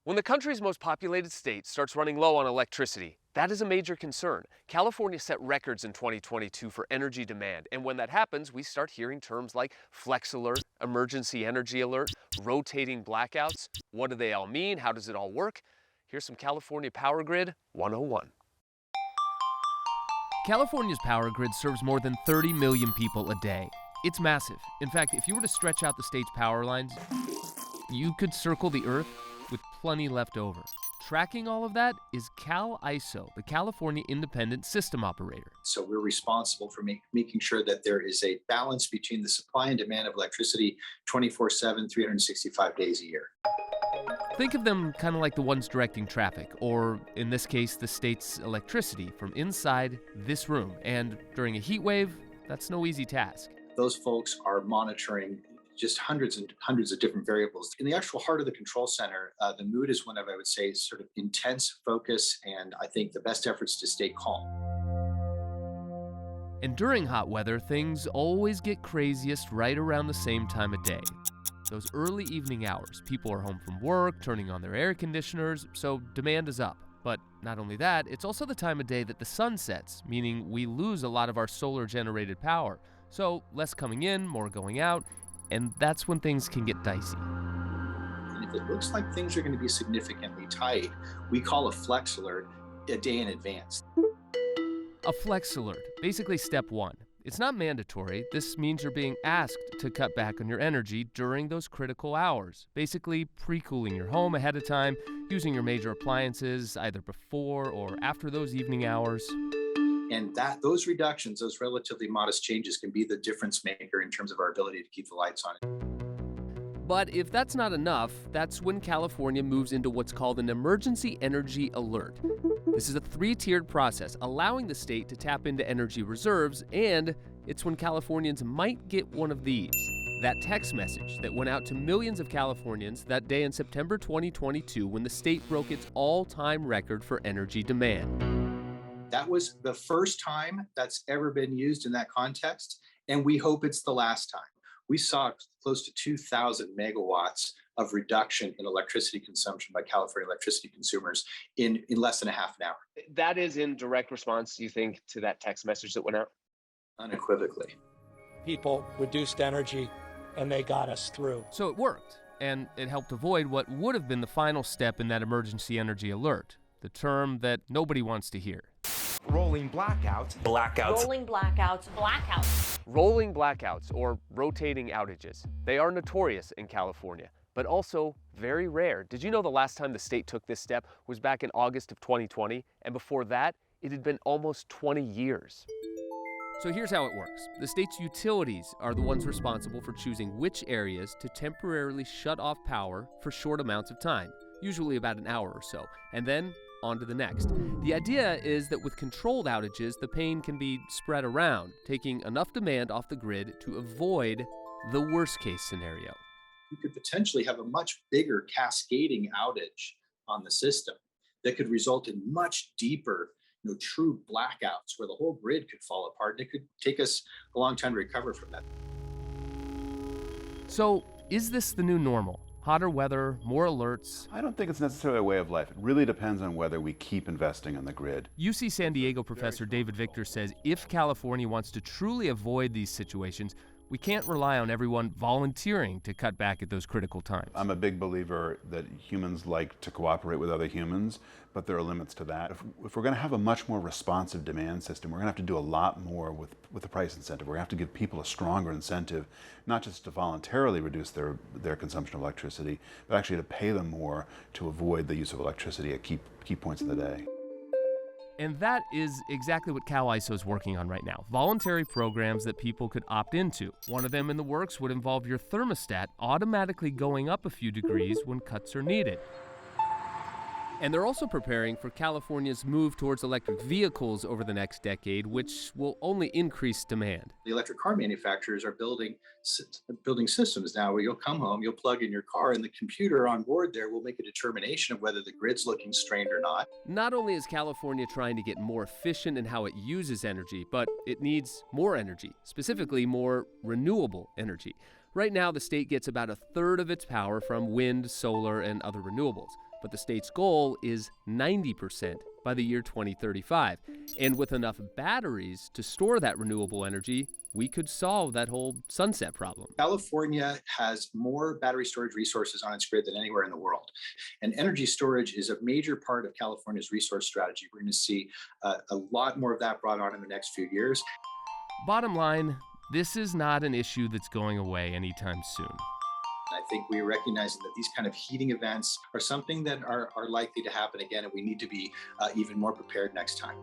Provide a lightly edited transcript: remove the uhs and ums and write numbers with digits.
When the country's most populated state starts running low on electricity, that is a major concern. California set records in 2022 for energy demand, and when that happens, we start hearing terms like flex alert, emergency energy alert, rotating blackouts. What do they all mean? How does it all work? Here's some California Power Grid 101. California's power grid serves more than 30 million people a day. It's massive. In fact, if you were to stretch out the state's power lines, you could circle the Earth with plenty left over. Tracking all of that is CAISO, the California Independent System Operator. So we're responsible for making sure that there is a balance between the supply and demand of electricity 24/7, 365 days a year. Think of them kind of like the ones directing traffic, or in this case, the state's electricity from inside this room. And during a heat wave, that's no easy task. Those folks are monitoring just hundreds and hundreds of different variables. In the actual heart of the control center, the mood is one of, I would say, sort of intense focus, and I think the best efforts to stay calm. And during hot weather, things always get craziest right around the same time of day. Those early evening hours, people are home from work, turning on their air conditioners, so demand is up. But not only that, it's also the time of day that the sun sets, meaning we lose a lot of our solar-generated power. So less coming in, more going out, and that's when things can get dicey. And if it looks like things are going to be significantly tight, we call a flex alert a day in advance. A flex alert, basically step one. It's not mandatory. This means you're being asked to cut back on your energy during those critical hours. Basically, pre-cooling your home ahead of time, using your major appliances either before or after those evening hours. And those reductions, those relatively modest changes, can be the difference maker in terms of our ability to keep the lights on. But if that's not enough, that's when California moves into what's called an emergency energy alert. This is a 3-tiered process, allowing the state to tap into energy reserves, and it's when Californians might get one of these. That text message that went out to millions of Californians that day in September 2022 when the state broke its all-time record for energy demand. That was the first time that's ever been used in that context, and we hope it's the last time. We saw close to 2,000 megawatts of reduction in electricity consumption by California electricity consumers in less than a half an hour. That is in direct response, do you think, to that text message that went out? Unequivocally. People reduced energy, and they got us through. So it worked, and it helped avoid what would have been the final step in that emergency energy alert, the term that nobody wants to hear. Rolling blackouts. Blackouts. Rolling blackouts. Blackouts. Rolling blackouts, or rotating outages. They are notorious in California, but also very rare. Did you know the last time the state took this step was back in August of 2020? And before that, it had been almost 20 years. So here's how it works. The state's utilities are the ones responsible for choosing which areas to temporarily shut off power for short amounts of time, usually about an hour or so, and then on to the next. The idea is that with controlled outages, the pain can be spread around, taking enough demand off the grid to avoid the worst case scenario. You could potentially have a much bigger cascading outage on the system that could result in much deeper, true blackouts where the whole grid could fall apart, and it could take us a long time to recover from that. So, is this the new normal? Hotter weather, more alerts? I don't think it's necessarily a way of life. It really depends on whether we keep investing in the grid. UC San Diego professor David Victor says if California wants to truly avoid these situations, we can't rely on everyone volunteering to cut back at those critical times. I'm a big believer that humans like to cooperate with other humans, but there are limits to that. If we're going to have a much more responsive demand system, we're going to have to do a lot more with the price incentive. We're going to have to give people a stronger incentive, not just to voluntarily reduce their consumption of electricity, but actually to pay them more to avoid the use of electricity at key points of the day. And that is exactly what CAISO is working on right now. Voluntary programs that people could opt into. One of them in the works would involve your thermostat automatically going up a few degrees when cuts are needed. And they're also preparing for California's move towards electric vehicles over the next decade, which will only increase demand. The electric car manufacturers are building systems now where you'll come home, you'll plug in your car, and the computer on board there will make a determination of whether the grid's looking strained or not. Not only is California trying to get more efficient in how it uses energy, but it needs more energy, specifically more renewable energy. Right now, the state gets about a third of its power from wind, solar, and other renewables. but the state's goal is 90% by the year 2035. And with enough batteries to store that renewable energy, we could solve that whole sunset problem. California has more battery storage resources on its grid than anywhere in the world. And energy storage is a major part of California's resource strategy. We're going to see a lot more of that brought on in the next few years. Bottom line, this is not an issue that's going away anytime soon. I think we're recognizing that these kind of heating events are something that are likely to happen again, and we need to be even more prepared next time.